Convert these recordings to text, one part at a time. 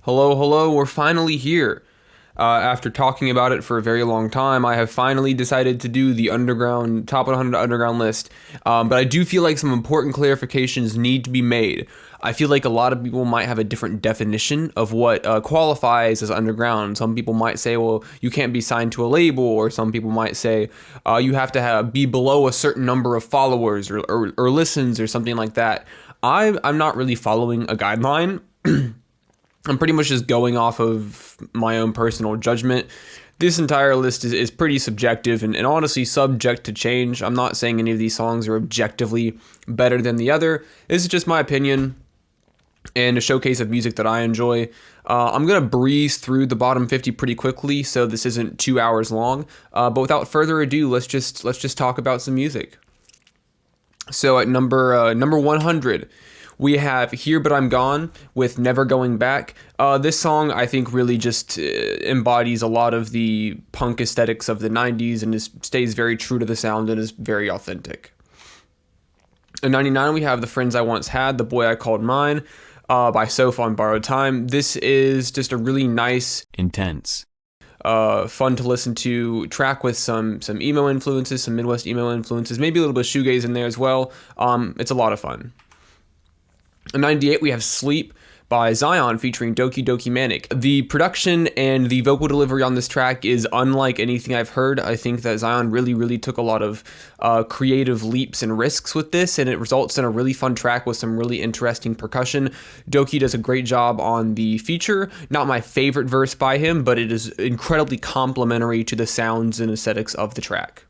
Hello, hello, we're finally here. After talking about it for a very long time, I have finally decided to do the underground, top 100 underground list. But I do feel like some important clarifications need to be made. I feel like a lot of people might have a different definition of what qualifies as underground. Some people might say, well, you can't be signed to a label, or some people might say you have to be below a certain number of followers or listens or something like that. I'm not really following a guideline. I'm pretty much just going off of my own personal judgment. This entire list is pretty subjective and honestly subject to change. I'm not saying any of these songs are objectively better than the other. This is just my opinion and a showcase of music that I enjoy. I'm going to breeze through the bottom 50 pretty quickly, so this isn't 2 hours long. But without further ado, let's just talk about some music. So at number 100, we have Herebutimgone with Never Going Back. This song, I think, really just embodies a lot of the punk aesthetics of the 90s and stays very true to the sound and is very authentic. At 99, we have The Friends I Once Had, The Boy I Called Mine, by Soph on Borrowed Time. This is just a really nice, intense, fun to listen to track with some emo influences, some Midwest emo influences, maybe a little bit of shoegaze in there as well. It's a lot of fun. In 98, we have Sleep by Zion featuring dokidokimanic. The production and the vocal delivery on this track is unlike anything I've heard. I think that Zion really took a lot of creative leaps and risks with this, and it results in a really fun track with some really interesting percussion. Doki does a great job on the feature. Not my favorite verse by him, but it is incredibly complementary to the sounds and aesthetics of the track.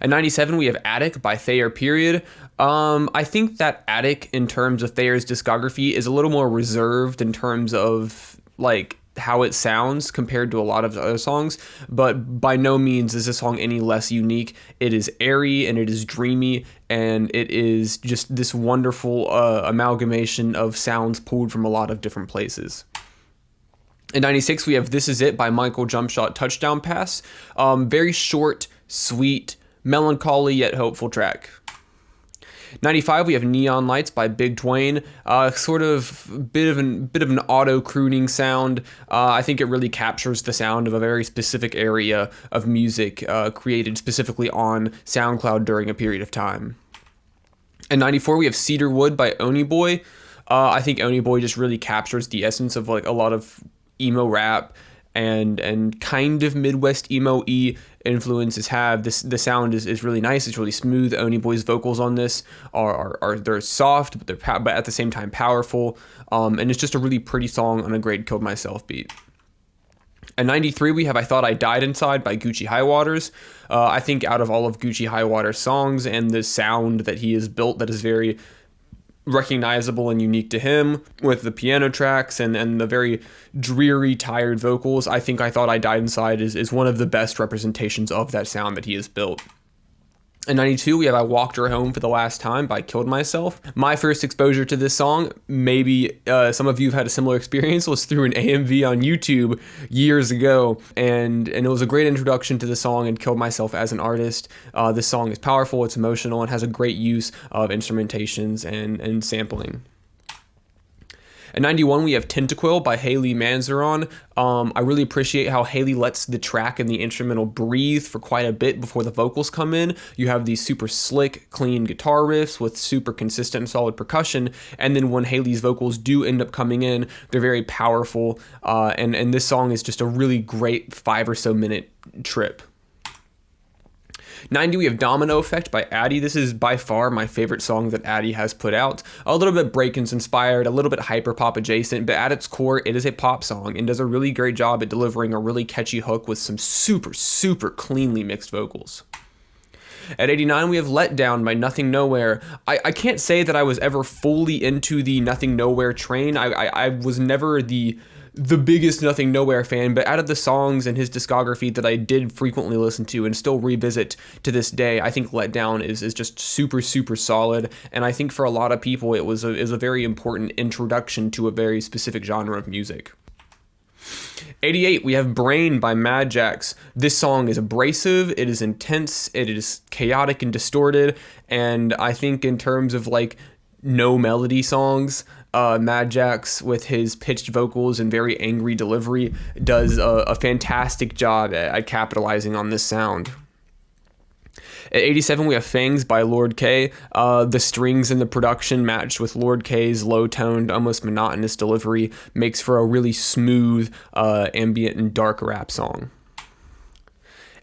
At 97, we have Attic by Thayer Period. I think that Attic, in terms of Thayer's discography, is a little more reserved in terms of like how it sounds compared to a lot of other songs, but by no means is this song any less unique. It is airy and it is dreamy, and it is just this wonderful amalgamation of sounds pulled from a lot of different places. In 96, we have This Is It by Michael Jumpshot Touchdown Pass. Very short, sweet, melancholy yet hopeful track. 95, we have Neon Lights by BigDwayne. Sort of bit of an auto crooning sound. I think it really captures the sound of a very specific area of music created specifically on SoundCloud during a period of time. In 94, we have Cedarwood by Oniboy. I think Oniboy just really captures the essence of like a lot of emo rap and kind of Midwest emo-y influences have. The sound is really nice. It's really smooth. Oniboy's vocals on this are they're soft, but but at the same time powerful. And it's just a really pretty song on a great Killed Myself beat. At 93, we have I Thought I Died Inside by Guccihighwaters. I think out of all of Guccihighwaters' songs and the sound that he has built that is very recognizable and unique to him, with the piano tracks and the very dreary, tired vocals, I think I Thought I Died Inside is one of the best representations of that sound that he has built. In 92, we have I Walked Her Home for the Last Time by Killed Myself. My first exposure to this song, maybe some of you have had a similar experience, was through an AMV on YouTube years ago, and it was a great introduction to the song and Killed Myself as an artist. This song is powerful, it's emotional, and has a great use of instrumentations and sampling. At 91, we have Tentaquill by heyleee manzeron. I really appreciate how heyleee lets the track and the instrumental breathe for quite a bit before the vocals come in. You have these super slick, clean guitar riffs with super consistent and solid percussion, and then when heylee's vocals do end up coming in, they're very powerful, and this song is just a really great 5 or so minute trip. 90, we have Domino Effect by Addy. This is by far my favorite song that Addy has put out. A little bit Breakins inspired, a little bit hyperpop adjacent, but at its core, it is a pop song and does a really great job at delivering a really catchy hook with some super cleanly mixed vocals. At 89, we have Let Down by Nothing Nowhere. I can't say that I was ever fully into the Nothing Nowhere train. I was never the biggest Nothing Nowhere fan, but out of the songs in his discography that I did frequently listen to and still revisit to this day, I think Let Down is just super solid, and I think for a lot of people it was a very important introduction to a very specific genre of music. 88, we have Brain by Mad Jax. This song is abrasive, it is intense, it is chaotic and distorted, and I think in terms of like no melody songs, Mad Jax, with his pitched vocals and very angry delivery, does a fantastic job at capitalizing on this sound. At 87, we have Fangs by Lord K. The strings and the production matched with Lord K's low-toned, almost monotonous delivery makes for a really smooth, ambient and dark rap song.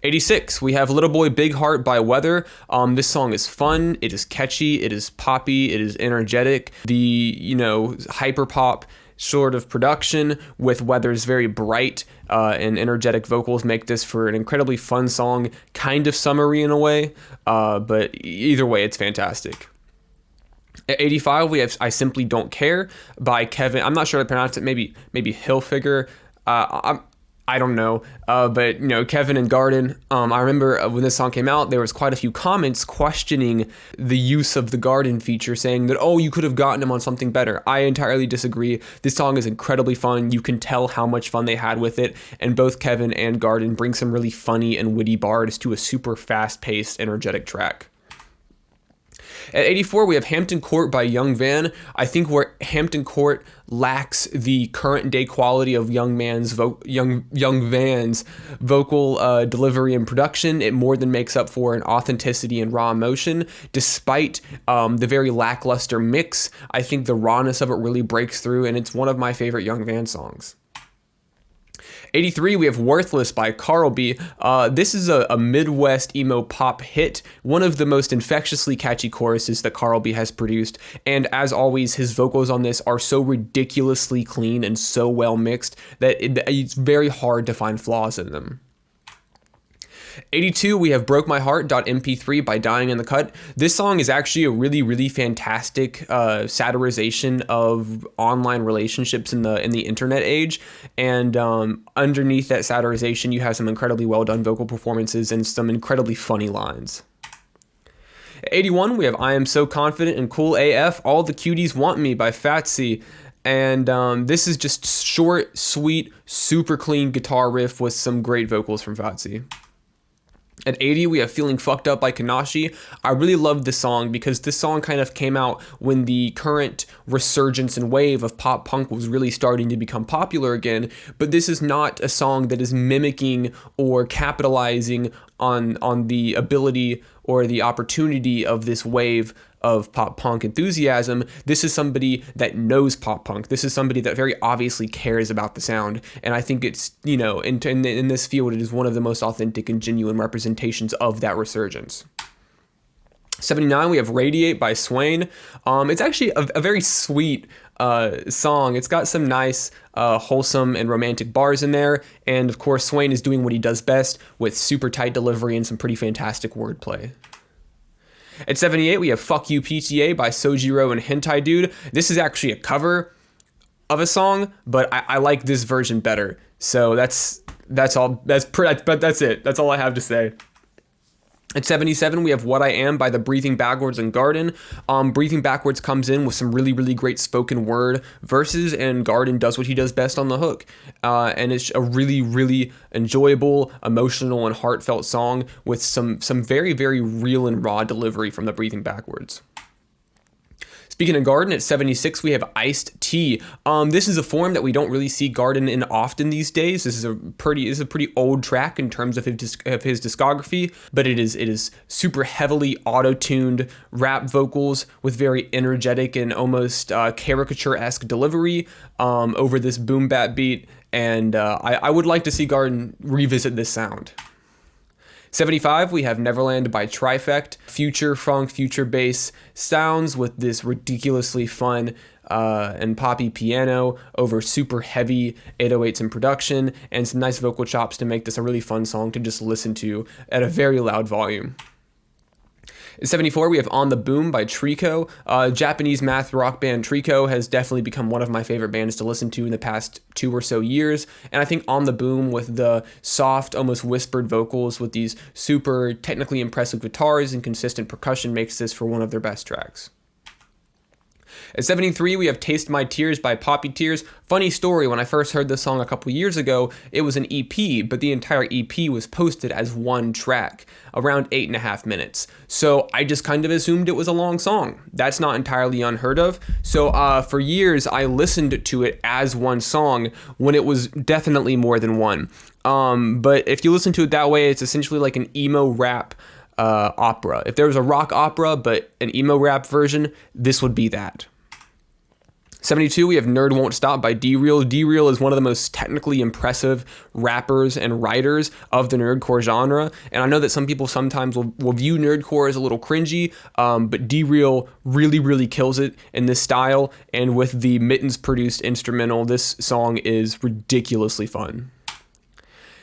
86, we have Little Boy Big Heart by Weather. This song is fun, it is catchy, it is poppy, it is energetic. The, hyper pop sort of production with Weather's very bright and energetic vocals make this for an incredibly fun song, kind of summery in a way, but either way, it's fantastic. At 85, we have I Simply Don't Care by Kevin. I'm not sure how to pronounce it, maybe Hilfiger. I don't know, but Kevin and Guardin. I remember when this song came out, there was quite a few comments questioning the use of the Guardin feature, saying that, oh, you could have gotten him on something better. I entirely disagree. This song is incredibly fun. You can tell how much fun they had with it, and both Kevin and Guardin bring some really funny and witty bars to a super fast-paced, energetic track. At 84, we have Hampton Court by Young Van. I think where Hampton Court lacks the current day quality of Young Van's vocal delivery and production, it more than makes up for an authenticity and raw emotion. Despite the very lackluster mix, I think the rawness of it really breaks through, and it's one of my favorite Young Van songs. 83, we have Worthless by Carlby. This is a Midwest emo pop hit, one of the most infectiously catchy choruses that Carlby has produced, and as always, his vocals on this are so ridiculously clean and so well mixed that it's very hard to find flaws in them. 82, we have Broke My Heart.mp3 by Dying in the Cut. This song is actually a really, really fantastic satirization of online relationships in the internet age. And underneath that satirization, you have some incredibly well done vocal performances and some incredibly funny lines. At 81, we have I Am So Confident and Cool AF, All the Cuties Want Me by fats'e. And this is just short, sweet, super clean guitar riff with some great vocals from fats'e. At 80, we have Feeling Fucked Up by Kanashi. I really love this song because this song kind of came out when the current resurgence and wave of pop punk was really starting to become popular again, but this is not a song that is mimicking or capitalizing on the ability or the opportunity of this wave of pop punk enthusiasm. This is somebody that knows pop punk. This is somebody that very obviously cares about the sound. And I think it's, in this field, it is one of the most authentic and genuine representations of that resurgence. 79, we have Radiate by Swain. It's actually a very sweet song. It's got some nice, wholesome and romantic bars in there. And of course, Swain is doing what he does best with super tight delivery and some pretty fantastic wordplay. At 78, we have Fuck You PTA by Sojiro and Hentai Dude. This is actually a cover of a song, but I like this version better. So that's all. That's it. That's all I have to say. At 77, we have What I Am by the Breathing Backwards and Guardin. Breathing Backwards comes in with some really, really great spoken word verses, and Guardin does what he does best on the hook. And it's a really, really enjoyable, emotional, and heartfelt song with some very, very real and raw delivery from the Breathing Backwards. Speaking of Guardin, at 76, we have Iced Tea. This is a form that we don't really see Guardin in often these days. This is a pretty old track in terms of his discography, but it is super heavily auto-tuned rap vocals with very energetic and almost caricature-esque delivery over this boom bap beat, and I would like to see Guardin revisit this sound. 75, we have Neverland by Trifect. Future funk, future bass sounds with this ridiculously fun and poppy piano over super heavy 808s in production, and some nice vocal chops to make this a really fun song to just listen to at a very loud volume. At 74, we have On the Boom by Trico. Japanese math rock band Trico has definitely become one of my favorite bands to listen to in the past 2 or so years. And I think On the Boom, with the soft, almost whispered vocals with these super technically impressive guitars and consistent percussion, makes this for one of their best tracks. At 73, we have Taste My Tears by Poppy Tears. Funny story, when I first heard this song a couple years ago, it was an EP, but the entire EP was posted as one track, around 8.5 minutes. So I just kind of assumed it was a long song. That's not entirely unheard of. So for years, I listened to it as one song when it was definitely more than one. But if you listen to it that way, it's essentially like an emo rap opera. If there was a rock opera, but an emo rap version, this would be that. 72, we have Nerd Won't Stop by D-Real. D-Real is one of the most technically impressive rappers and writers of the nerdcore genre. And I know that some people sometimes will view nerdcore as a little cringy, but D-Real really, really kills it in this style. And with the Mittens produced instrumental, this song is ridiculously fun.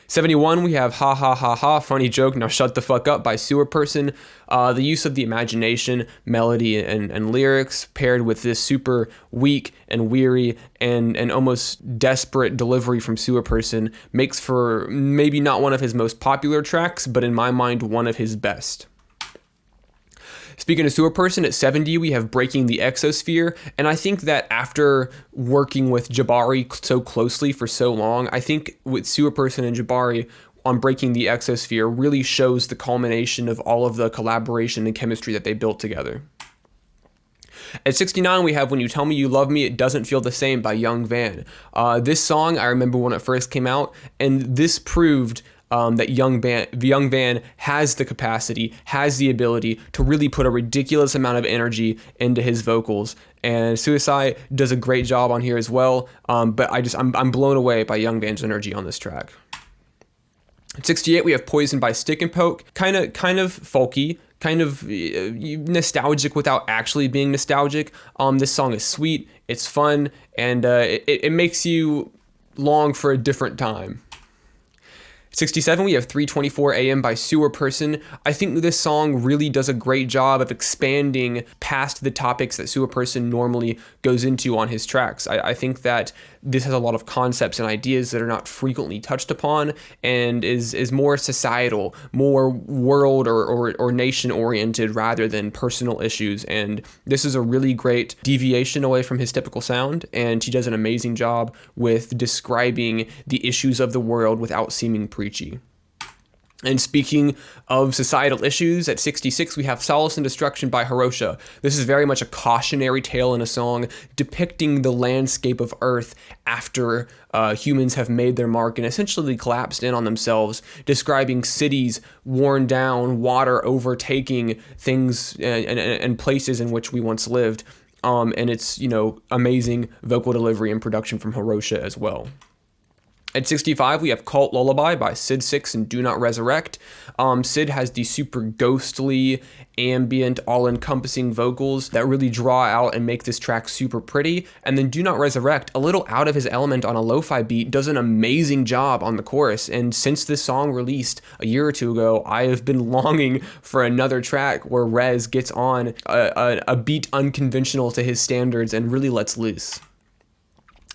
71, we have Ha Ha Ha Ha, Funny Joke, Now Shut the Fuck Up by Sewer Person. The use of the imagination, melody, and lyrics paired with this super weak and weary and almost desperate delivery from Sewer Person makes for maybe not one of his most popular tracks, but in my mind, one of his best. Speaking of Sewer Person, at 70, we have Breaking the Exosphere, and I think that after working with Jabari so closely for so long, I think with Sewer Person and Jabari on Breaking the Exosphere really shows the culmination of all of the collaboration and chemistry that they built together. At 69, we have When You Tell Me You Love Me, It Doesn't Feel the Same by Young Van. This song, I remember when it first came out, and this proved that Young Van has the capacity, has the ability to really put a ridiculous amount of energy into his vocals. And Suicide does a great job on here as well. But I'm blown away by Young Van's energy on this track. At 68, we have Poison by Stick and Poke. Kind of folky, kind of nostalgic without actually being nostalgic. This song is sweet, it's fun, and it makes you long for a different time. 67, we have 3:24 a.m. by Sewer Person. I think this song really does a great job of expanding past the topics that Sewer Person normally goes into on his tracks. I think that this has a lot of concepts and ideas that are not frequently touched upon and is more societal, more world or nation oriented rather than personal issues. And this is a really great deviation away from his typical sound, and he does an amazing job with describing the issues of the world without seeming preachy. And speaking of societal issues, at 66, we have Solace and Destruction by Horosha. This is very much a cautionary tale in a song depicting the landscape of Earth after humans have made their mark and essentially collapsed in on themselves, describing cities worn down, water overtaking things and places in which we once lived. And it's, amazing vocal delivery and production from Horosha as well. At 65, we have Cult Lullaby by Sid 6 and Do Not Resurrect. Sid has these super ghostly, ambient, all-encompassing vocals that really draw out and make this track super pretty. And then Do Not Resurrect, a little out of his element on a lo-fi beat, does an amazing job on the chorus. And since this song released a year or two ago, I have been longing for another track where Rez gets on a beat unconventional to his standards and really lets loose.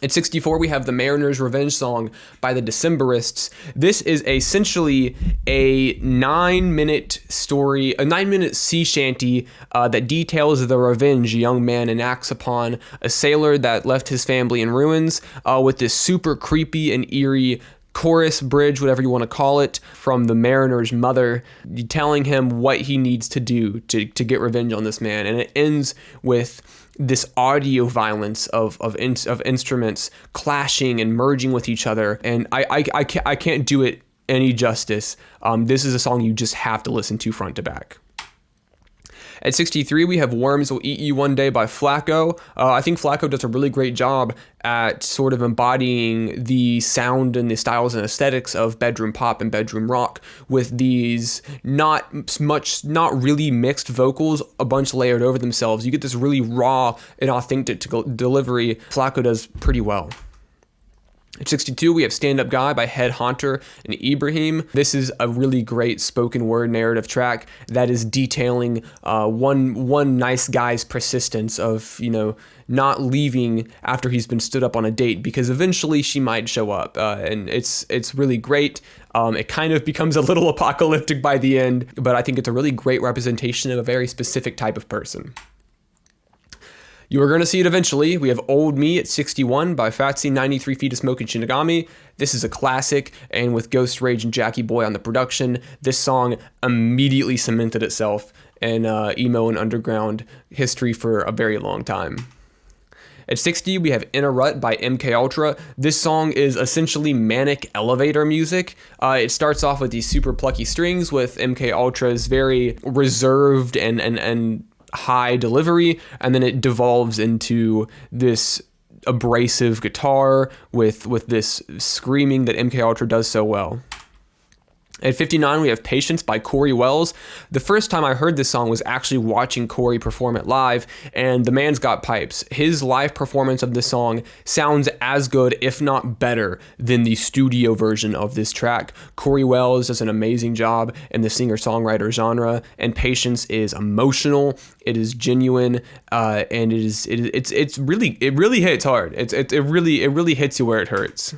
At 64, we have The Mariner's Revenge Song by the Decemberists. This is essentially a 9-minute story, a 9-minute sea shanty that details the revenge a young man enacts upon a sailor that left his family in ruins, with this super creepy and eerie chorus bridge, whatever you want to call it, from the mariner's mother, telling him what he needs to do to get revenge on this man. And it ends with this audio violence of instruments clashing and merging with each other, and I can't do it any justice. This is a song you just have to listen to front to back. At 63, we have Worms Will Eat You One Day by Flacco. I think Flacco does a really great job at sort of embodying the sound and the styles and aesthetics of bedroom pop and bedroom rock with these not really mixed vocals, a bunch layered over themselves. You get this really raw and authentic delivery. Flacco does pretty well. At 62, we have Stand Up Guy by Headhaunter and Ibrahim. This is a really great spoken word narrative track that is detailing one nice guy's persistence of, not leaving after he's been stood up on a date because eventually she might show up. And it's really great. It kind of becomes a little apocalyptic by the end, but I think it's a really great representation of a very specific type of person. You are going to see it eventually. We have Old Me at 61 by fats'e, 93 Feet of Smoke and Shinigami. This is a classic, and with Ghost Rage and Jackie Boy on the production, this song immediately cemented itself in emo and underground history for a very long time. At 60, we have In a Rut by MK Ultra. This song is essentially manic elevator music. It starts off with these super plucky strings with MK Ultra's very reserved and high delivery, and then it devolves into this abrasive guitar with this screaming that MK Ultra does so well. At 59, we have Patience by Corey Wells. The first time I heard this song was actually watching Corey perform it live, and the man's got pipes. His live performance of this song sounds as good, if not better, than the studio version of this track. Corey Wells does an amazing job in the singer-songwriter genre, and Patience is emotional, it is genuine, and it really hits hard. It really hits you where it hurts.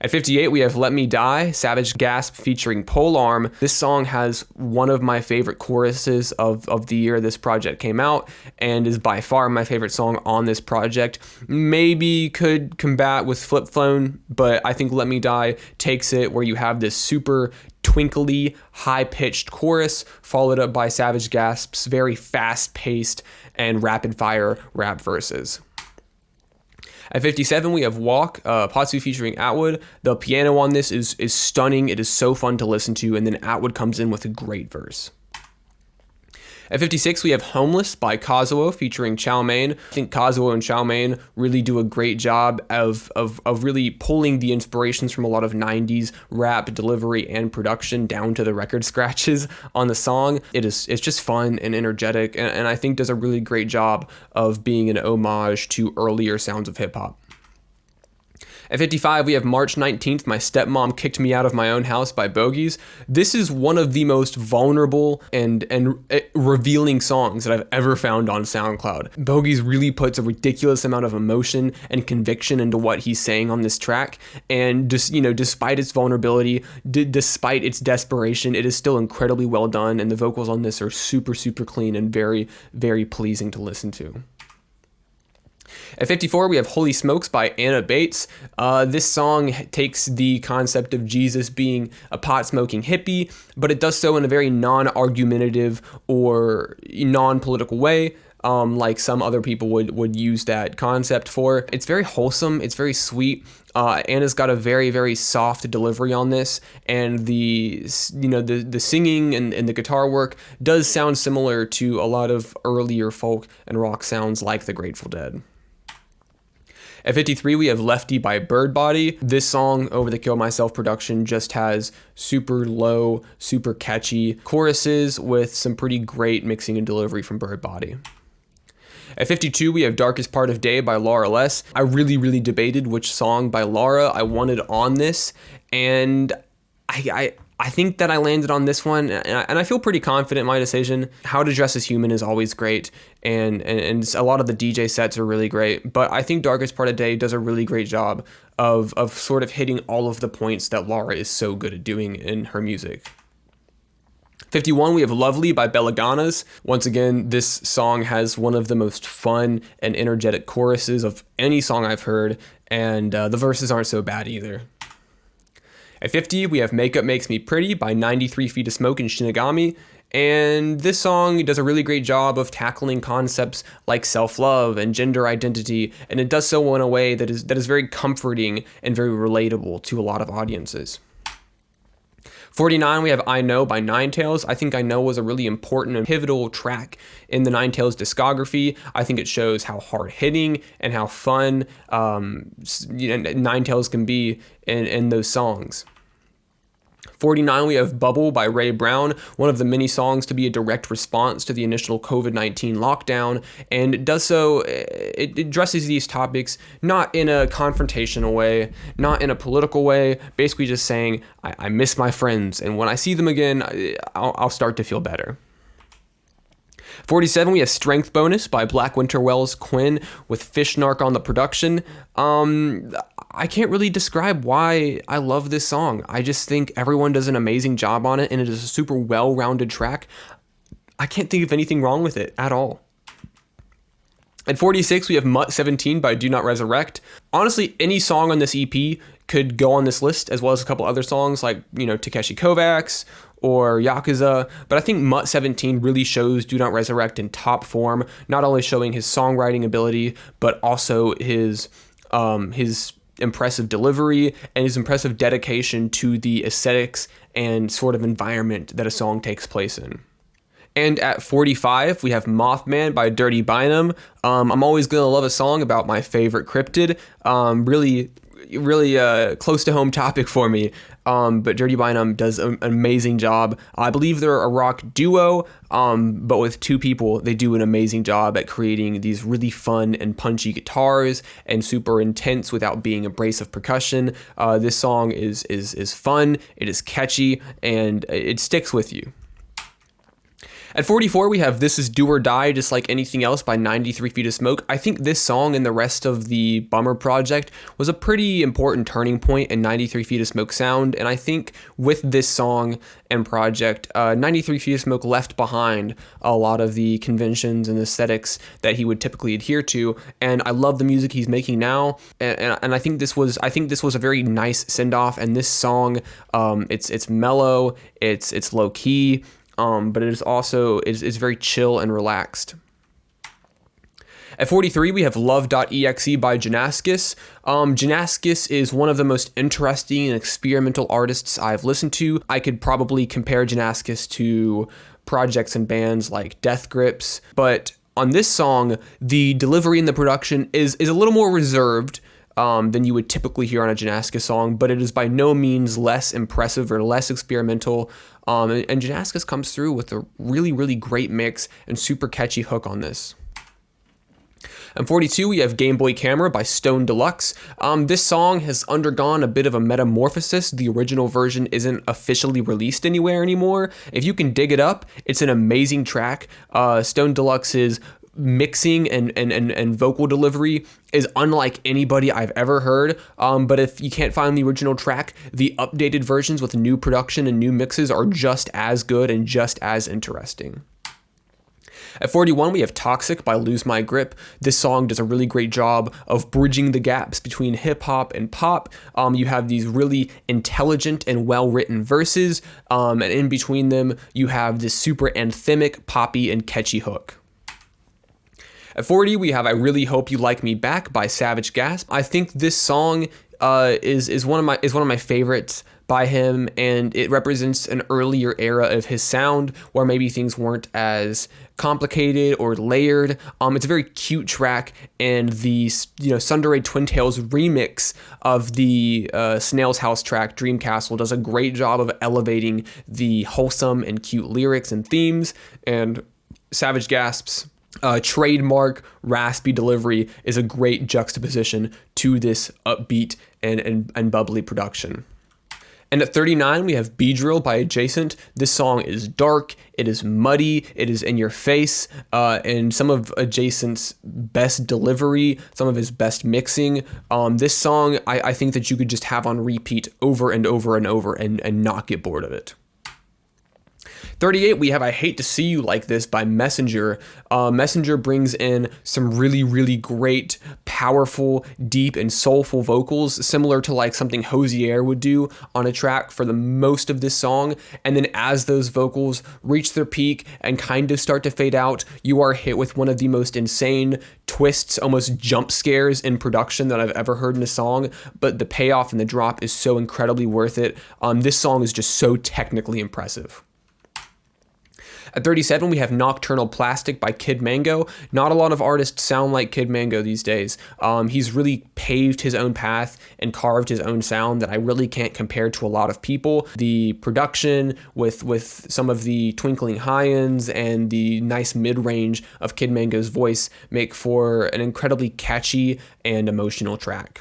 At 58, we have Let Me Die, Savage Gasp featuring Polearm. This song has one of my favorite choruses of the year this project came out, and is by far my favorite song on this project. Maybe could combat with Flip Phone, but I think Let Me Die takes it where you have this super twinkly, high-pitched chorus, followed up by Savage Gasp's very fast-paced and rapid-fire rap verses. At 57, we have Walk, Patsu featuring Atwood. The piano on this is stunning. It is so fun to listen to, and then Atwood comes in with a great verse. At 56, we have Homeless by Kazuo featuring Chow Mein. I think Kazuo and Chow Mein really do a great job of really pulling the inspirations from a lot of 90s rap delivery and production down to the record scratches on the song. It's just fun and energetic, and I think does a really great job of being an homage to earlier sounds of hip-hop. At 55, we have March 19th, My Stepmom Kicked Me Out of My Own House by Bogies. This is one of the most vulnerable and revealing songs that I've ever found on SoundCloud. Bogies really puts a ridiculous amount of emotion and conviction into what he's saying on this track, and just, despite its vulnerability, despite its desperation, it is still incredibly well done, and the vocals on this are super, super clean and very, very pleasing to listen to. At 54, we have Holy Smokes by Anna Bates. This song takes the concept of Jesus being a pot-smoking hippie, but it does so in a very non-argumentative or non-political way, like some other people would use that concept for. It's very wholesome. It's very sweet. Anna's got a very, very soft delivery on this, and the singing and the guitar work does sound similar to a lot of earlier folk and rock sounds like the Grateful Dead. At 53, we have Lefty by Birdbody. This song, Over the Kill Myself production, just has super low, super catchy choruses with some pretty great mixing and delivery from Birdbody. At 52, we have Darkest Part of Day by Laura Less. I really, really debated which song by Laura I wanted on this, and I think that I landed on this one, and I feel pretty confident in my decision. How to Dress as Human is always great, and a lot of the DJ sets are really great, but I think Darkest Part of Day does a really great job of sort of hitting all of the points that Laura is so good at doing in her music. 51, we have Lovely by Beleganas. Once again, this song has one of the most fun and energetic choruses of any song I've heard, and the verses aren't so bad either. At 50, we have Makeup Makes Me Pretty by 93 Feet of Smoke and Shinigami, and this song does a really great job of tackling concepts like self-love and gender identity, and it does so in a way that is very comforting and very relatable to a lot of audiences. 49, we have I Know by Ninetales. I think I Know was a really important and pivotal track in the Ninetales discography. I think it shows how hard-hitting and how fun Ninetales can be in those songs. 49, we have Bubble by Ray Brown, one of the many songs to be a direct response to the initial COVID-19 lockdown, and it does so, it addresses these topics not in a confrontational way, not in a political way, basically just saying, I miss my friends, and when I see them again, I'll start to feel better. 47, we have Strength Bonus by blackwinterwells Quinn with Fish Narc on the production. I can't really describe why I love this song. I just think everyone does an amazing job on it, and it is a super well-rounded track. I can't think of anything wrong with it at all. At 46, we have Mutt17 by Do Not Resurrect. Honestly, any song on this EP could go on this list, as well as a couple other songs like, Takeshi Kovacs or Yakuza. But I think Mutt17 really shows Do Not Resurrect in top form, not only showing his songwriting ability, but also his impressive delivery and his impressive dedication to the aesthetics and sort of environment that a song takes place in. And at 45, we have Mothman by Dirty Bynum. I'm always going to love a song about my favorite cryptid. Really close to home topic for me. But Dirty Bynum does an amazing job. I believe they're a rock duo, but with two people, they do an amazing job at creating these really fun and punchy guitars and super intense without being abrasive percussion. This song is fun, it is catchy, and it sticks with you. At 44, we have This Is Do or Die, Just Like Anything Else by 93 Feet of Smoke. I think this song and the rest of the Bummer project was a pretty important turning point in 93 Feet of Smoke sound, and I think with this song and project, 93 Feet of Smoke left behind a lot of the conventions and aesthetics that he would typically adhere to, and I love the music he's making now, and I think this was a very nice send-off, and this song, it's mellow, it's low-key, but it is also is very chill and relaxed. At 43, we have Love.exe by johnnascus. Johnnascus is one of the most interesting and experimental artists I've listened to. I could probably compare johnnascus to projects and bands like Death Grips, but on this song, the delivery and the production is a little more reserved than you would typically hear on a johnnascus song, but it is by no means less impressive or less experimental. And johnnascus comes through with a really, really great mix and super catchy hook on this. At 42, we have Game Boy Camera by Stone Deluxe. This song has undergone a bit of a metamorphosis. The original version isn't officially released anywhere anymore. If you can dig it up, it's an amazing track. Stone Deluxe's mixing and vocal delivery is unlike anybody I've ever heard, but if you can't find the original track, the updated versions with new production and new mixes are just as good and just as interesting. At 41, we have Toxic by Lose My Grip. This song does a really great job of bridging the gaps between hip-hop and pop. You have these really intelligent and well-written verses, and in between them, you have this super anthemic, poppy, and catchy hook. At 40, we have I Really Hope You Like Me Back by Savage Gasp. I think this song is one of my favorites by him, and it represents an earlier era of his sound where maybe things weren't as complicated or layered. It's a very cute track, and the Sundere Twin Tails remix of the Snail's House track Dream Castle does a great job of elevating the wholesome and cute lyrics and themes, and Savage Gasp's trademark raspy delivery is a great juxtaposition to this upbeat and bubbly production. And at 39, we have Beedrill by Adjacent. This song is dark, it is muddy, it is in your face, and some of Adjacent's best delivery, some of his best mixing. This song, I think that you could just have on repeat over and over and over and not get bored of it. 38, we have I Hate to See You Like This by Messenger. Messenger brings in some really, really great, powerful, deep, and soulful vocals, similar to like something Hosier would do on a track for the most of this song. And then as those vocals reach their peak and kind of start to fade out, you are hit with one of the most insane twists, almost jump scares in production that I've ever heard in a song. But the payoff and the drop is so incredibly worth it. This song is just so technically impressive. At 37, we have Nocturnal Plastic by Kid Mango. Not a lot of artists sound like Kid Mango these days. He's really paved his own path and carved his own sound that I really can't compare to a lot of people. The production with some of the twinkling high-ends and the nice mid-range of Kid Mango's voice make for an incredibly catchy and emotional track.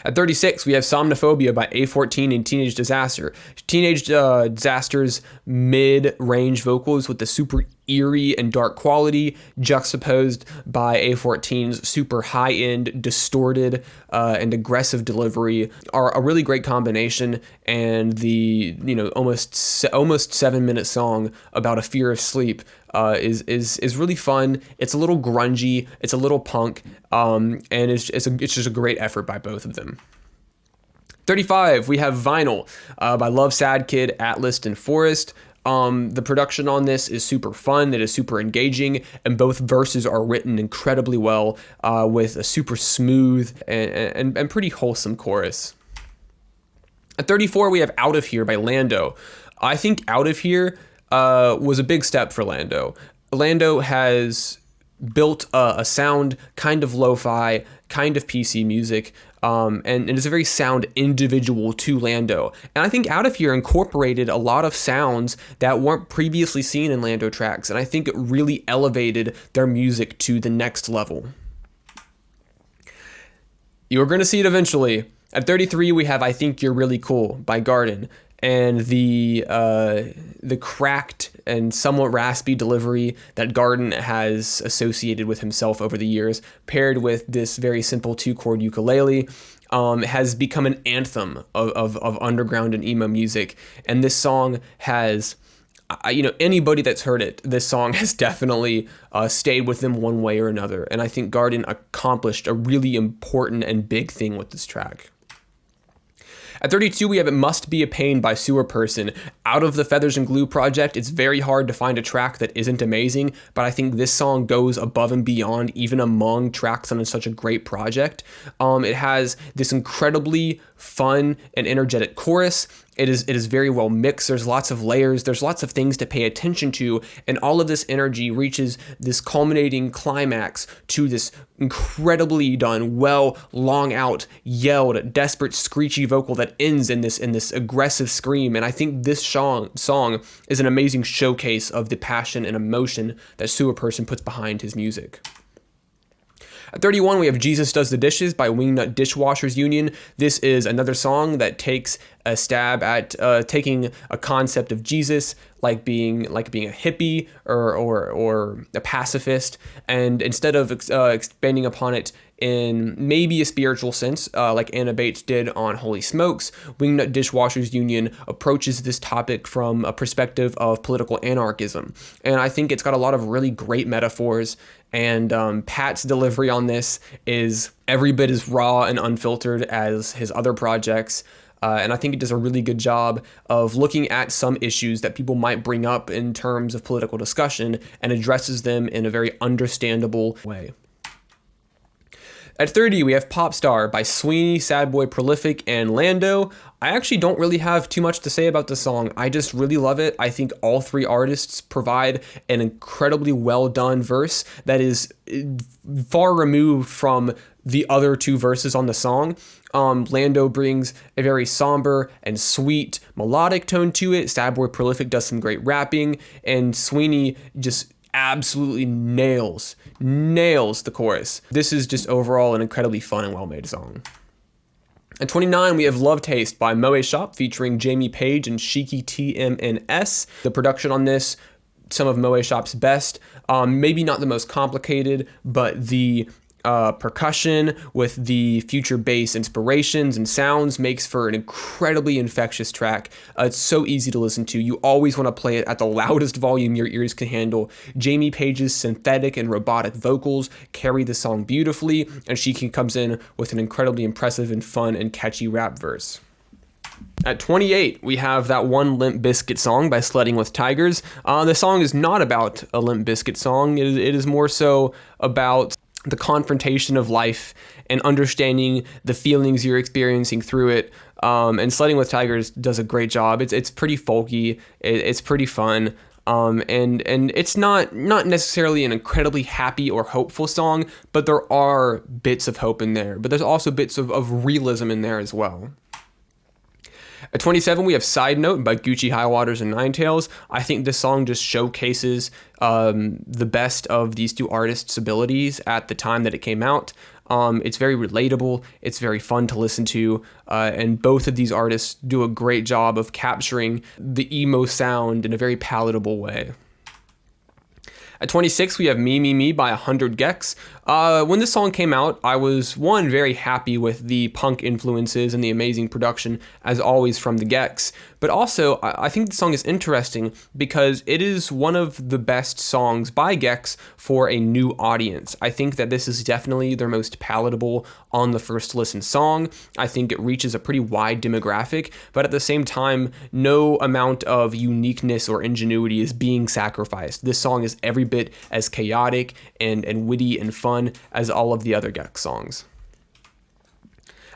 At 36, we have Somnophobia by afourteen and Teenage Disaster. Teenage Disaster's mid-range vocals with the super eerie and dark quality juxtaposed by afourteen's super high-end, distorted, and aggressive delivery are a really great combination, and the almost 7-minute song about a fear of sleep is really fun. It's a little grungy, it's a little punk, and it's just a great effort by both of them. 35, we have Vinyl by Love Sad Kid, Atlas, and Forrest. The production on this is super fun, it is super engaging, and both verses are written incredibly well, with a super smooth and pretty wholesome chorus. At 34, we have Out of Here by Lando. I think Out of Here was a big step for Lando. Lando has built a sound kind of lo-fi, kind of PC music, and it's a very sound individual to Lando. And I think Out of Here incorporated a lot of sounds that weren't previously seen in Lando tracks, and I think it really elevated their music to the next level. You're going to see it eventually. At 33, we have I Think You're Really Cool by Guardin. And the cracked and somewhat raspy delivery that Guardin has associated with himself over the years, paired with this very simple 2-chord ukulele, has become an anthem of underground and emo music. And this song has, anybody that's heard it, this song has definitely stayed with them one way or another. And I think Guardin accomplished a really important and big thing with this track. At 32, we have It Must Be a Pain by Sewer Person. Out of the Feathers and Glue project, it's very hard to find a track that isn't amazing, but I think this song goes above and beyond even among tracks on such a great project. It has this incredibly fun and energetic chorus. It is very well mixed. There's lots of layers. There's lots of things to pay attention to. And all of this energy reaches this culminating climax to this incredibly done, well, long out, yelled, desperate, screechy vocal that ends in this aggressive scream. And I think this song is an amazing showcase of the passion and emotion that Sewer Person puts behind his music. At 31, we have Jesus Does the Dishes by Wingnut Dishwashers Union. This is another song that takes a stab at taking a concept of Jesus, like being a hippie or a pacifist, and instead of expanding upon it in maybe a spiritual sense, like Anna Bates did on Holy Smokes, Wingnut Dishwashers Union approaches this topic from a perspective of political anarchism. And I think it's got a lot of really great metaphors, and Pat's delivery on this is every bit as raw and unfiltered as his other projects. And I think it does a really good job of looking at some issues that people might bring up in terms of political discussion and addresses them in a very understandable way. At 30, we have Pop Star by Sweeney, Sad Boy Prolific, and Lando. I actually don't really have too much to say about the song. I just really love it. I think all three artists provide an incredibly well done verse that is far removed from the other two verses on the song. Lando brings a very somber and sweet melodic tone to it. Sad Boy Prolific does some great rapping, and Sweeney just absolutely nails the chorus. This is just overall an incredibly fun and well-made song. At 29, we have Love Taste by Moe Shop featuring Jamie Paige and Shiki TMNS. The production on this, some of Moe Shop's best. Maybe not the most complicated, but the percussion with the future bass inspirations and sounds makes for an incredibly infectious track. It's so easy to listen to. You always want to play it at the loudest volume your ears can handle. Jamie Page's synthetic and robotic vocals carry the song beautifully, and she comes in with an incredibly impressive and fun and catchy rap verse. At 28, we have that one Limp Bizkit song by Sledding with Tigers. The song is not about a Limp Bizkit song. It is more so about the confrontation of life and understanding the feelings you're experiencing through it. And Sledding with Tigers does a great job. It's pretty folky. It's pretty fun. And it's not necessarily an incredibly happy or hopeful song, but there are bits of hope in there. But there's also bits of realism in there as well. At 27, we have Side Note by Guccihighwaters and Ninetales. I think this song just showcases the best of these two artists' abilities at the time that it came out. It's very relatable, it's very fun to listen to, and both of these artists do a great job of capturing the emo sound in a very palatable way. At 26, we have Me, Me, Me by 100 gecs. When this song came out, I was, one, very happy with the punk influences and the amazing production, as always, from the gecs. But also, I think the song is interesting because it is one of the best songs by gecs for a new audience. I think that this is definitely their most palatable on the first listen song. I think it reaches a pretty wide demographic, but at the same time, no amount of uniqueness or ingenuity is being sacrificed. This song is every bit as chaotic and witty and fun as all of the other gecs songs.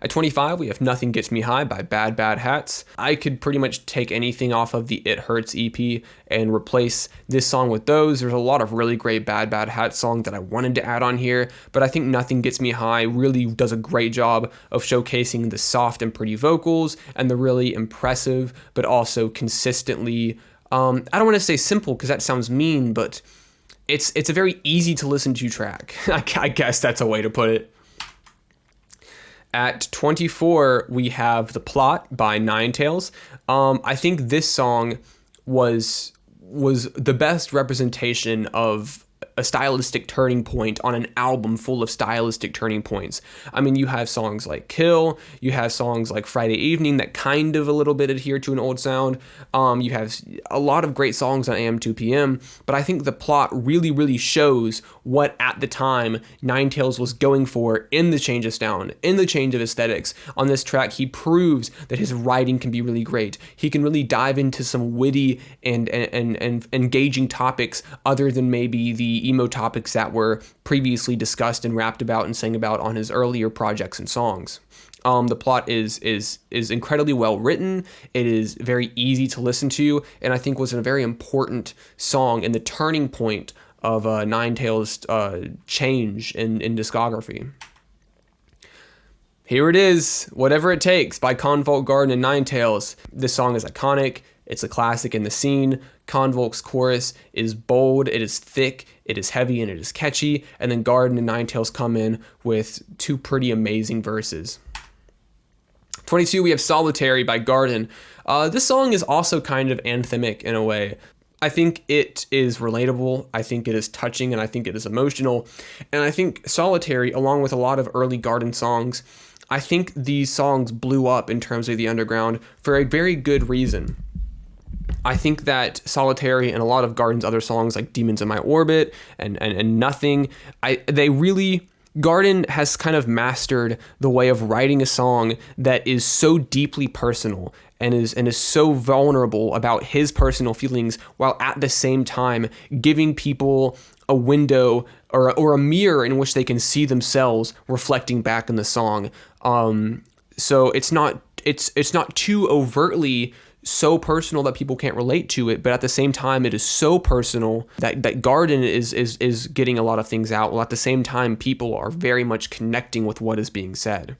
At 25, we have Nothing Gets Me High by Bad Bad Hats. I could pretty much take anything off of the It Hurts EP and replace this song with those. There's a lot of really great Bad Bad Hats songs that I wanted to add on here, but I think Nothing Gets Me High really does a great job of showcasing the soft and pretty vocals and the really impressive, but also consistently, I don't want to say simple because that sounds mean, but it's a very easy to listen to track. I guess that's a way to put it. At 24, we have The Plot by Ninetales. I think this song was the best representation of a stylistic turning point on an album full of stylistic turning points. I mean, you have songs like Kill, you have songs like Friday Evening that kind of a little bit adhere to an old sound. You have a lot of great songs on AM 2PM, but I think The Plot really, really shows what at the time Ninetales was going for in the change of sound, in the change of aesthetics. On this track, he proves that his writing can be really great. He can really dive into some witty and engaging topics other than maybe the emo topics that were previously discussed and rapped about and sang about on his earlier projects and songs. The Plot is incredibly well written. It is very easy to listen to, and I think was a very important song and the turning point of Ninetales' change in discography. Here it is, Whatever It Takes by Convolk, Guardin, and Ninetales. This song is iconic. It's a classic in the scene. Convolk's chorus is bold, it is thick, it is heavy, and it is catchy. And then Guardin and Ninetales come in with two pretty amazing verses. 22, we have Solitary by Guardin. This song is also kind of anthemic in a way. I think it is relatable, I think it is touching, and I think it is emotional. And I think Solitary, along with a lot of early Guardin songs, I think these songs blew up in terms of the underground for a very good reason. I think that Solitary and a lot of Guardin's other songs like Demons in My Orbit and Nothing, Guardin has kind of mastered the way of writing a song that is so deeply personal and is so vulnerable about his personal feelings, while at the same time giving people a window or a mirror in which they can see themselves reflecting back in the song. So it's not too overtly so personal that people can't relate to it, but at the same time, it is so personal that Guardin is getting a lot of things out, while at the same time, people are very much connecting with what is being said.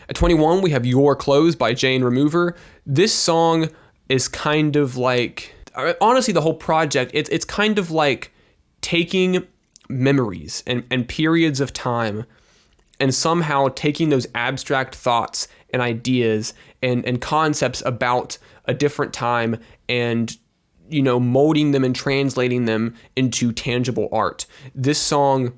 At 21, we have Your Clothes by Jane Remover. This song is kind of like, honestly, the whole project, it's kind of like taking memories and periods of time and somehow taking those abstract thoughts and ideas and concepts about a different time and, molding them and translating them into tangible art. This song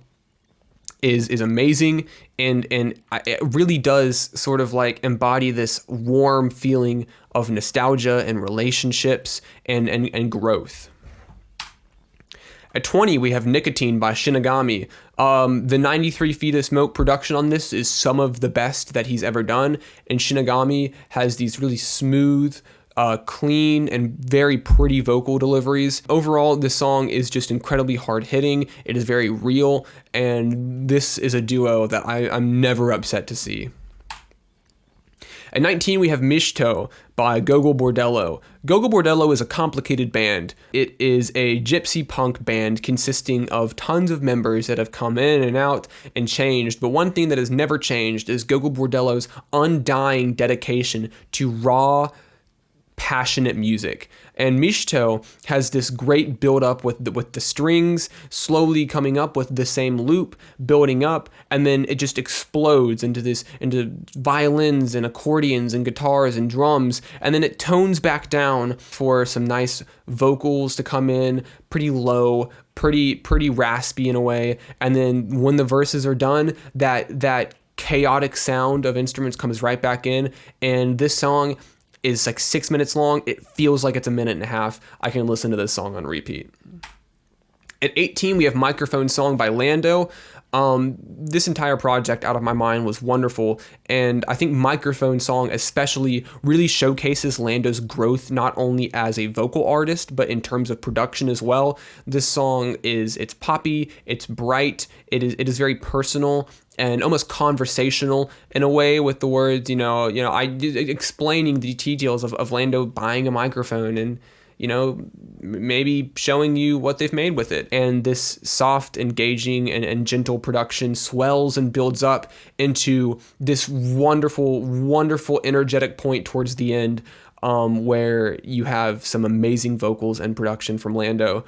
is amazing and it really does sort of like embody this warm feeling of nostalgia and relationships and growth. At 20, we have Nicotine by Shinigami. The 93 Feet of Smoke production on this is some of the best that he's ever done, and Shinigami has these really smooth, clean, and very pretty vocal deliveries. Overall, this song is just incredibly hard-hitting, it is very real, and this is a duo that I'm never upset to see. At 19, we have Mishto by Gogol Bordello. Gogol Bordello is a complicated band. It is a gypsy punk band consisting of tons of members that have come in and out and changed, but one thing that has never changed is Gogol Bordello's undying dedication to raw, passionate music. And Mishito has this great build up with the strings slowly coming up with the same loop, building up, and then it just explodes into violins and accordions and guitars and drums, and then it tones back down for some nice vocals to come in, pretty low, pretty raspy in a way, and then when the verses are done, that chaotic sound of instruments comes right back in, and this song is like 6 minutes long. It feels like it's a minute and a half. I can listen to this song on repeat. At 18, we have Microphone Song by Lando. This entire project, Out of My Mind, was wonderful, and I think Microphone Song especially really showcases Lando's growth, not only as a vocal artist, but in terms of production as well. This song it's poppy, it's bright, it is very personal and almost conversational in a way with the words, explaining the details of Lando buying a microphone and, maybe showing you what they've made with it. And this soft, engaging, and gentle production swells and builds up into this wonderful, wonderful, energetic point towards the end, where you have some amazing vocals and production from Lando.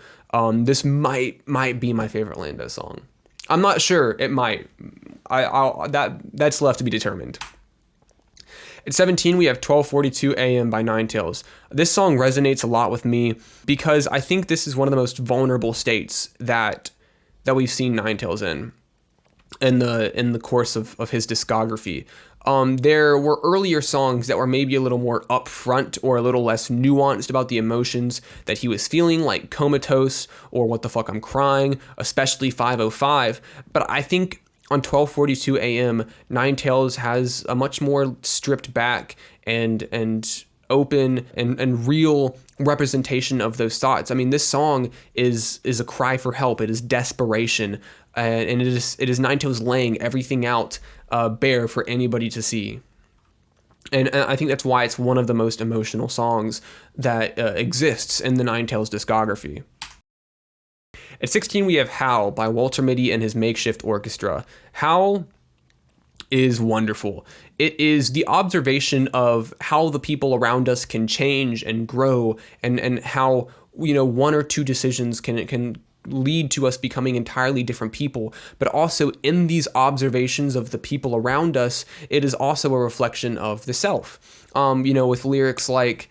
This might be my favorite Lando song. I'm not sure. It might. That's left to be determined. At 17, we have 12:42 a.m. by Ninetales. This song resonates a lot with me because I think this is one of the most vulnerable states that we've seen Ninetales in the course of his discography. There were earlier songs that were maybe a little more upfront or a little less nuanced about the emotions that he was feeling, like Comatose or What the Fuck I'm Crying, especially 505. But I think on 12:42 a.m., Ninetales has a much more stripped back and open and real representation of those thoughts. I mean, this song is a cry for help. It is desperation, and it is Ninetales laying everything out bare for anybody to see. And I think that's why it's one of the most emotional songs that exists in the Ninetales discography. At 16, we have Howl by Walter Mitty and his Makeshift Orchestra. Howl is wonderful. It is the observation of how the people around us can change and grow, and how, one or two decisions can lead to us becoming entirely different people. But also in these observations of the people around us, it is also a reflection of the self. With lyrics like,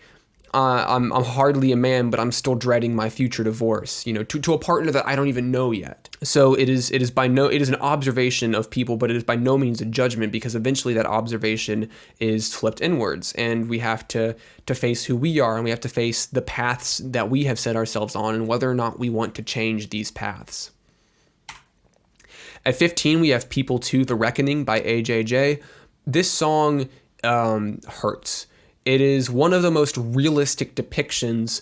I'm hardly a man, but I'm still dreading my future divorce, to a partner that I don't even know yet. So it is an observation of people, but it is by no means a judgment, because eventually that observation is flipped inwards, and we have to face who we are, and we have to face the paths that we have set ourselves on, and whether or not we want to change these paths. At 15, we have People 2, The Reckoning by AJJ. This song hurts. It is one of the most realistic depictions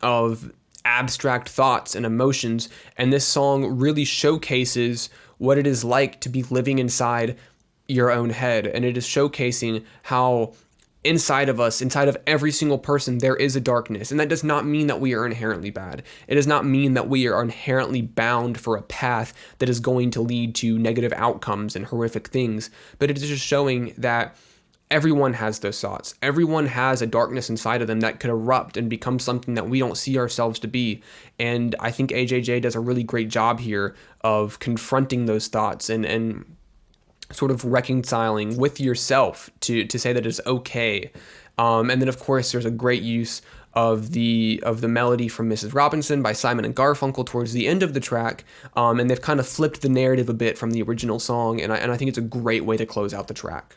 of abstract thoughts and emotions, and this song really showcases what it is like to be living inside your own head, and it is showcasing how inside of us, inside of every single person, there is a darkness, and that does not mean that we are inherently bad. It does not mean that we are inherently bound for a path that is going to lead to negative outcomes and horrific things, but it is just showing that everyone has those thoughts. Everyone has a darkness inside of them that could erupt and become something that we don't see ourselves to be. And I think AJJ does a really great job here of confronting those thoughts and sort of reconciling with yourself to say that it's okay. And then, of course, there's a great use of the melody from Mrs. Robinson by Simon and Garfunkel towards the end of the track. And they've kind of flipped the narrative a bit from the original song. And I think it's a great way to close out the track.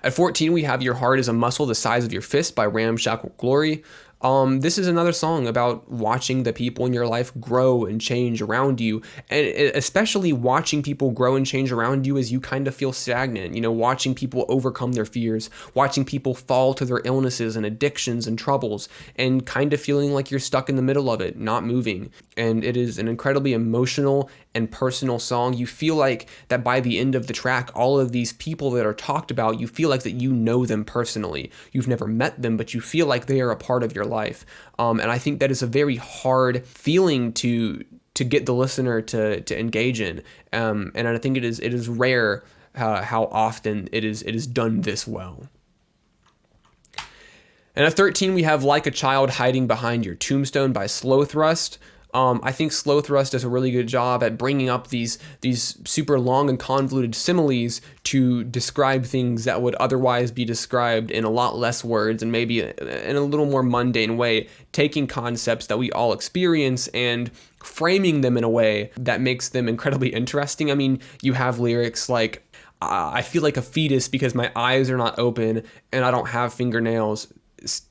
At 14, we have Your Heart is a Muscle the Size of Your Fist by Ramshackle Glory. This is another song about watching the people in your life grow and change around you, and especially watching people grow and change around you as you kind of feel stagnant, watching people overcome their fears, watching people fall to their illnesses and addictions and troubles, and kind of feeling like you're stuck in the middle of it, not moving. And it is an incredibly emotional and personal song. You feel like that by the end of the track, all of these people that are talked about, you feel like that you know them personally. You've never met them, but you feel like they are a part of your life. And I think that is a very hard feeling to get the listener to engage in. And I think it is rare how often it is done this well. And at 13, we have Like a Child Hiding Behind Your Tombstone by Slow Thrust. I think Slow Thrust does a really good job at bringing up these super long and convoluted similes to describe things that would otherwise be described in a lot less words and maybe in a little more mundane way, taking concepts that we all experience and framing them in a way that makes them incredibly interesting. I mean, you have lyrics like, I feel like a fetus because my eyes are not open and I don't have fingernails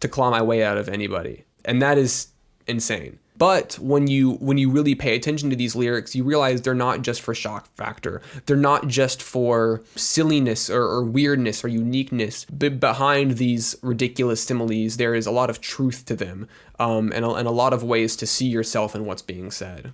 to claw my way out of anybody. And that is insane. But when you really pay attention to these lyrics, you realize they're not just for shock factor. They're not just for silliness or weirdness or uniqueness. But behind these ridiculous similes, there is a lot of truth to them, and a lot of ways to see yourself in what's being said.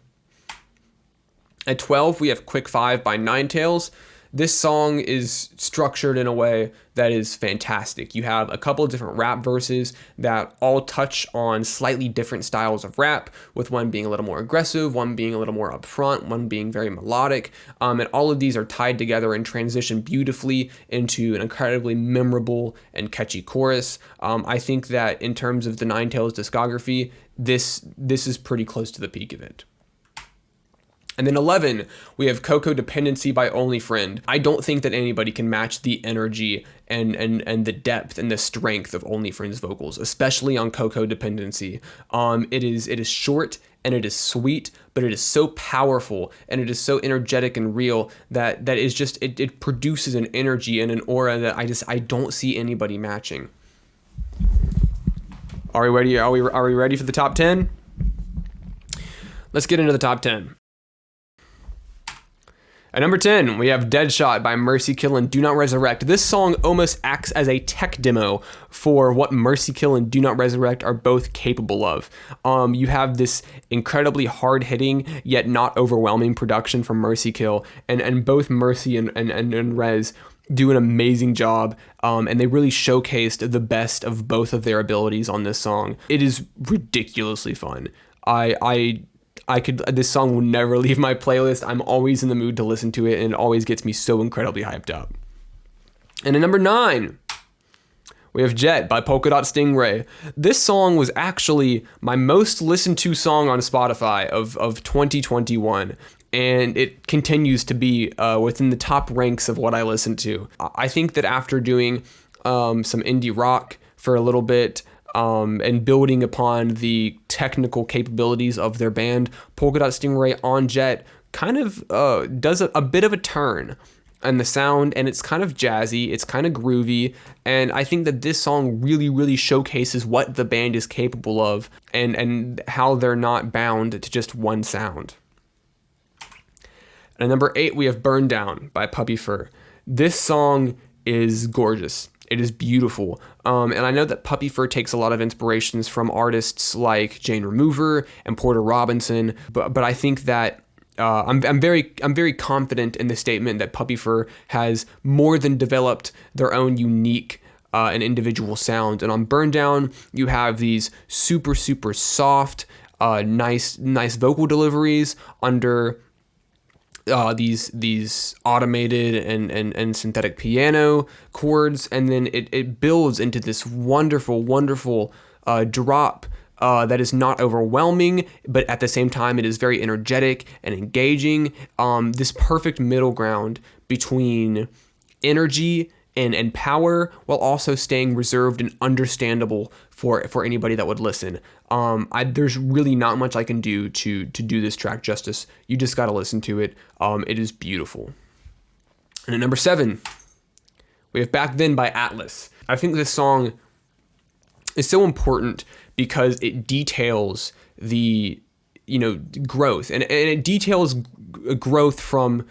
At 12, we have Quick 5 by Ninetales. This song is structured in a way that is fantastic. You have a couple of different rap verses that all touch on slightly different styles of rap, with one being a little more aggressive, one being a little more upfront, one being very melodic, and all of these are tied together and transition beautifully into an incredibly memorable and catchy chorus. I think that in terms of the Ninetales discography, this is pretty close to the peak of it. And then 11, we have Cocoa Dependency by Only Friend. I don't think that anybody can match the energy and the depth and the strength of Only Friend's vocals, especially on Cocoa Dependency. It is short and it is sweet, but it is so powerful and it is so energetic and real that is just, it produces an energy and an aura that I don't see anybody matching. Are we ready? Are we ready for the top 10? Let's get into the top 10. At number 10, we have Deadshot by Mercy Kill and Do Not Resurrect. This song almost acts as a tech demo for what Mercy Kill and Do Not Resurrect are both capable of. You have this incredibly hard-hitting yet not overwhelming production from Mercy Kill, and both Mercy and Rez do an amazing job, and they really showcased the best of both of their abilities on this song. It is ridiculously fun. This song will never leave my playlist. I'm always in the mood to listen to it, and it always gets me so incredibly hyped up. And at number 9, we have Jet by Polka Dot Stingray. This song was actually my most listened to song on Spotify of 2021, and it continues to be within the top ranks of what I listen to. I think that after doing some indie rock for a little bit, and building upon the technical capabilities of their band, Polka Dot Stingray on Jet kind of does a bit of a turn in the sound, and it's kind of jazzy, it's kind of groovy, and I think that this song really, really showcases what the band is capable of and how they're not bound to just one sound. And at number 8, we have Burn Down by Puppy Fur. This song is gorgeous. It is beautiful. And I know that Puppy Fur takes a lot of inspirations from artists like Jane Remover and Porter Robinson, but I think that I'm very confident in the statement that Puppy Fur has more than developed their own unique and individual sound. And on Burn Down, you have these super, super soft, nice vocal deliveries under these automated and synthetic piano chords, and then it builds into this wonderful drop that is not overwhelming, but at the same time it is very energetic and engaging. This perfect middle ground between energy and power, while also staying reserved and understandable for anybody that would listen. There's really not much I can do to do this track justice. You just got to listen to it. It is beautiful. And at number 7, we have Back Then by Atlas. I think this song is so important because it details the growth, and it details growth from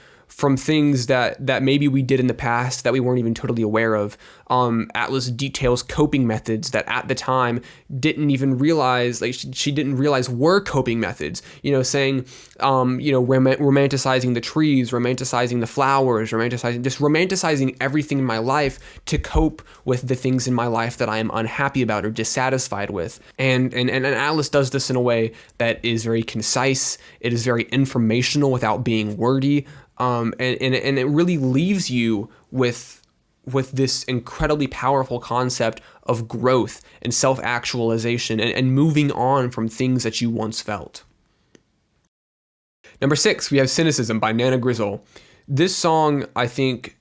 things that maybe we did in the past that we weren't even totally aware of. Atlas details coping methods that at the time didn't even realize, like she didn't realize were coping methods. Saying, romanticizing the trees, romanticizing the flowers, romanticizing everything in my life to cope with the things in my life that I am unhappy about or dissatisfied with. And Atlas does this in a way that is very concise. It is very informational without being wordy. And it really leaves you with with this incredibly powerful concept of growth and self-actualization and moving on from things that you once felt. Number 6, we have Cynicism by Nana Grizzle. This song, I think,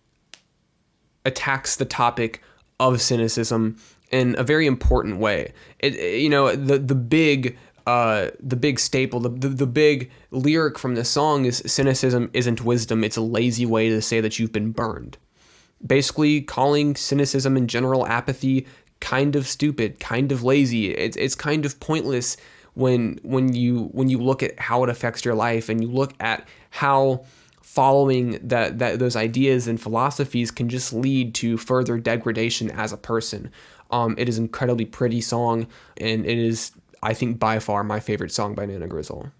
attacks the topic of cynicism in a very important way. The big staple, the big lyric from this song is cynicism isn't wisdom. It's a lazy way to say that you've been burned. Basically calling cynicism in general, apathy, kind of stupid, kind of lazy. It's kind of pointless when you look at how it affects your life and you look at how following those ideas and philosophies can just lead to further degradation as a person. It is an incredibly pretty song, and it is, I think, by far my favorite song by Nana Grizzle.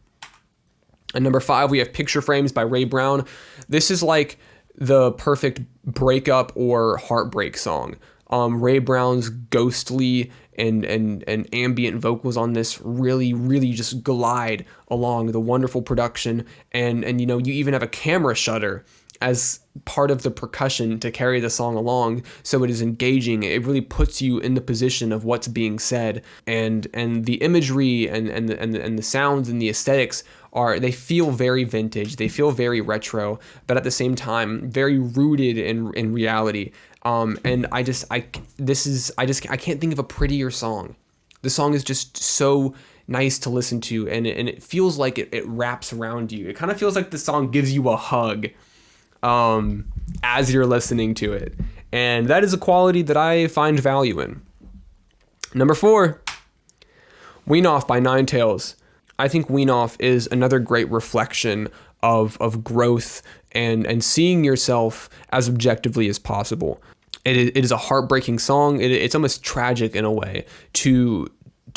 And number 5, we have Picture Frames by Ray Brown. This is like the perfect breakup or heartbreak song. Ray Brown's ghostly and ambient vocals on this really, really just glide along the wonderful production. And you even have a camera shutter as part of the percussion to carry the song along, so it is engaging. It really puts you in the position of what's being said, and the imagery and the sounds and the aesthetics they feel very vintage, they feel very retro, but at the same time very rooted in reality. And I can't think of a prettier song. The song is just so nice to listen to, and it feels like it wraps around you. It kind of feels like the song gives you a hug as you're listening to it. And that is a quality that I find value in. Number 4, Wean Off by Nine Tails. I think Wean Off is another great reflection of growth and seeing yourself as objectively as possible. It is a heartbreaking song. It's almost tragic in a way to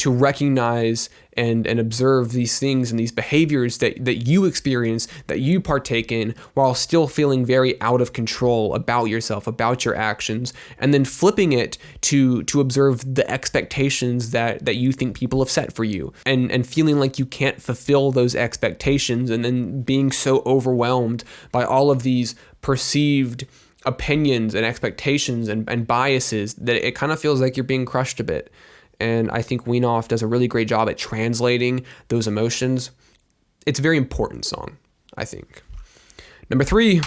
recognize and observe these things and these behaviors that you experience, that you partake in, while still feeling very out of control about yourself, about your actions, and then flipping it to observe the expectations that you think people have set for you, and feeling like you can't fulfill those expectations, and then being so overwhelmed by all of these perceived opinions and expectations and biases that it kind of feels like you're being crushed a bit. And I think Wean Off does a really great job at translating those emotions. It's a very important song, I think. Number 3,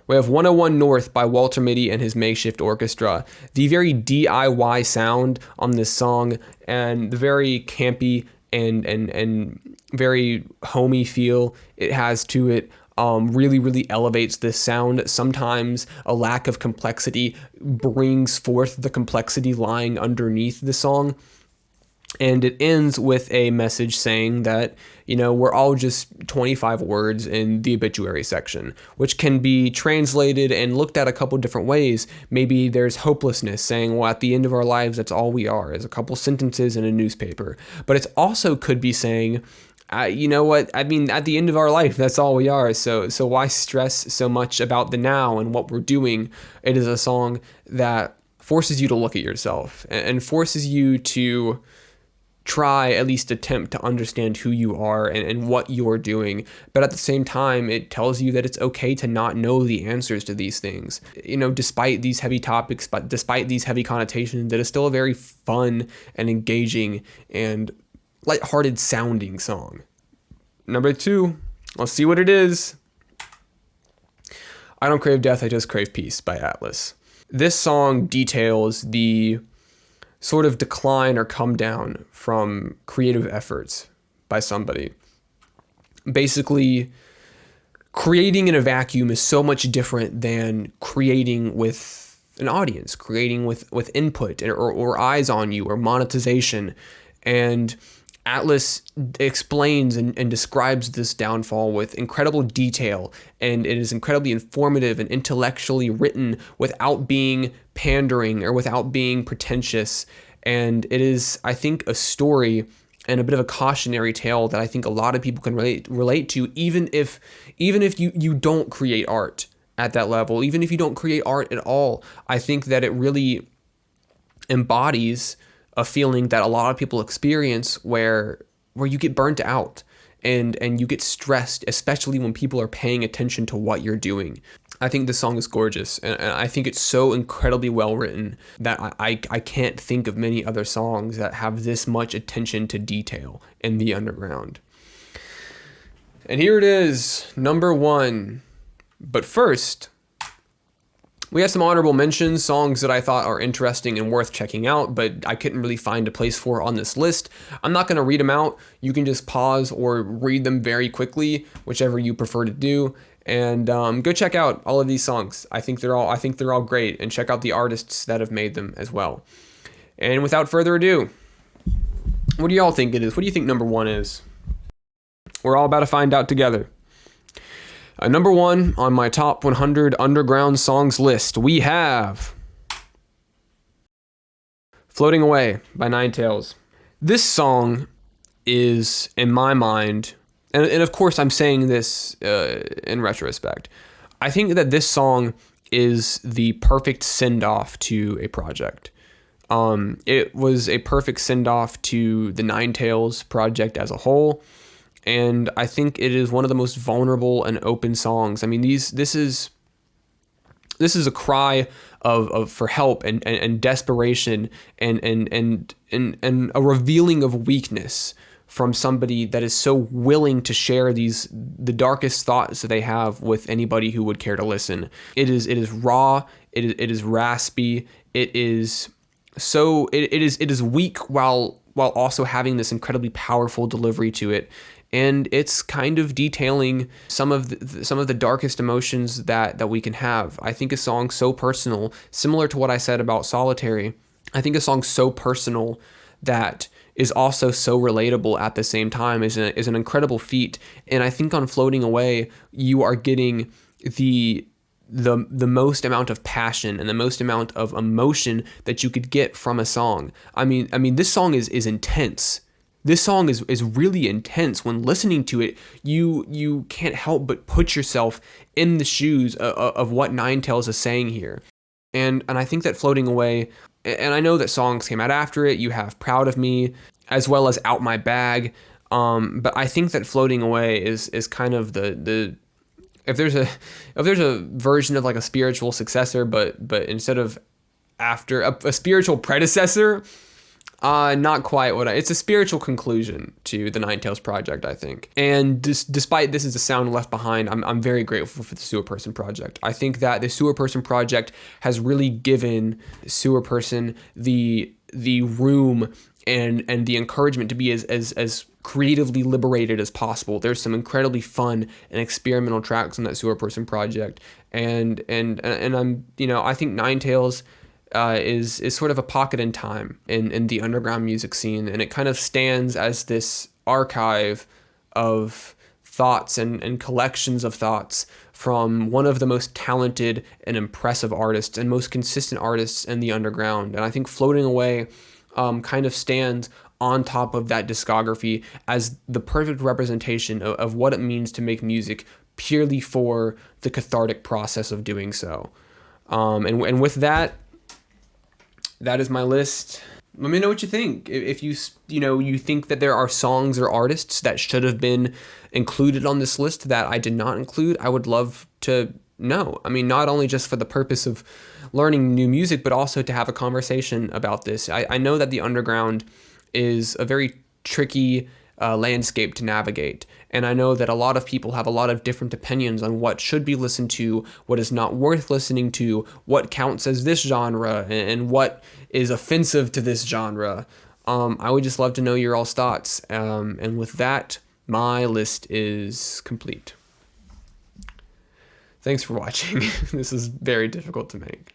we have 101 North by Walter Mitty and his Makeshift Orchestra. The very DIY sound on this song and the very campy and very homey feel it has to it really, really elevates this sound. Sometimes a lack of complexity brings forth the complexity lying underneath the song. And it ends with a message saying that, we're all just 25 words in the obituary section, which can be translated and looked at a couple different ways. Maybe there's hopelessness, saying, well, at the end of our lives, that's all we are, as a couple sentences in a newspaper. But it also could be saying, you know what? I mean, at the end of our life, that's all we are. So why stress so much about the now and what we're doing? It is a song that forces you to look at yourself and forces you to try, at least attempt to understand who you are and what you're doing. But at the same time, it tells you that it's okay to not know the answers to these things. Despite these heavy topics, but despite these heavy connotations, that is still a very fun and engaging and lighthearted sounding song. Number 2, let's see what it is. I Don't Crave Death, I Just Crave Peace by Atlas. This song details the sort of decline or come down from creative efforts by somebody. Basically, creating in a vacuum is so much different than creating with an audience, creating with input or eyes on you or monetization. And Atlas explains and describes this downfall with incredible detail, and it is incredibly informative and intellectually written without being pandering or without being pretentious. And it is, I think, a story and a bit of a cautionary tale that I think a lot of people can relate to, even if you don't create art at that level, even if you don't create art at all. I think that it really embodies a feeling that a lot of people experience where you get burnt out and you get stressed, especially when people are paying attention to what you're doing. I think this song is gorgeous, and I think it's so incredibly well written that I can't think of many other songs that have this much attention to detail in the underground. And here it is, number 1. But first, we have some honorable mentions, songs that I thought are interesting and worth checking out, but I couldn't really find a place for on this list. I'm not going to read them out. You can just pause or read them very quickly, whichever you prefer to do. And go check out all of these songs. I think they're all great, and check out the artists that have made them as well. And without further ado, what do y'all think it is? What do you think number 1 is? We're all about to find out together. Number 1 on my top 100 underground songs list, we have Floating Away by Ninetales. This song is, in my mind, and of course I'm saying this in retrospect, I think that this song is the perfect send-off to a project. It was a perfect send-off to the Ninetales project as a whole, and I think it is one of the most vulnerable and open songs. I mean, this is a cry of for help and desperation and a revealing of weakness from somebody that is so willing to share the darkest thoughts that they have with anybody who would care to listen. It is raw, it is raspy, it is weak while also having this incredibly powerful delivery to it. And it's kind of detailing some of the darkest emotions that we can have. I think a song so personal, similar to what I said about Solitary, I think a song so personal that is also so relatable at the same time is an incredible feat. And I think on Floating Away, you are getting the most amount of passion and the most amount of emotion that you could get from a song. I mean, this song is intense. This song is really intense. When listening to it, you can't help but put yourself in the shoes of what Ninetales is saying here. And I think that Floating Away, and I know that songs came out after it. You have Proud of Me, as well as Out My Bag. But I think that Floating Away is kind of the if there's a version of like a spiritual successor, but instead of after a spiritual predecessor. Not quite it's a spiritual conclusion to the Ninetales project, I think. And despite this is a sound left behind, I'm very grateful for the Sewer Person project. I think that the Sewer Person project has really given Sewer Person the room and the encouragement to be as creatively liberated as possible. There's some incredibly fun and experimental tracks on that Sewer Person project. And I'm, I think Ninetales is sort of a pocket in time in the underground music scene, and it kind of stands as this archive of thoughts and collections of thoughts from one of the most talented and impressive artists and most consistent artists in the underground. And I think Floating Away kind of stands on top of that discography as the perfect representation of what it means to make music purely for the cathartic process of doing so. And with that, that is my list. Let me know what you think. If you think that there are songs or artists that should have been included on this list that I did not include, I would love to know. I mean, not only just for the purpose of learning new music, but also to have a conversation about this. I know that the underground is a very tricky landscape to navigate. And I know that a lot of people have a lot of different opinions on what should be listened to, what is not worth listening to, what counts as this genre, and what is offensive to this genre. I would just love to know your all's thoughts. And with that, my list is complete. Thanks for watching. This is very difficult to make.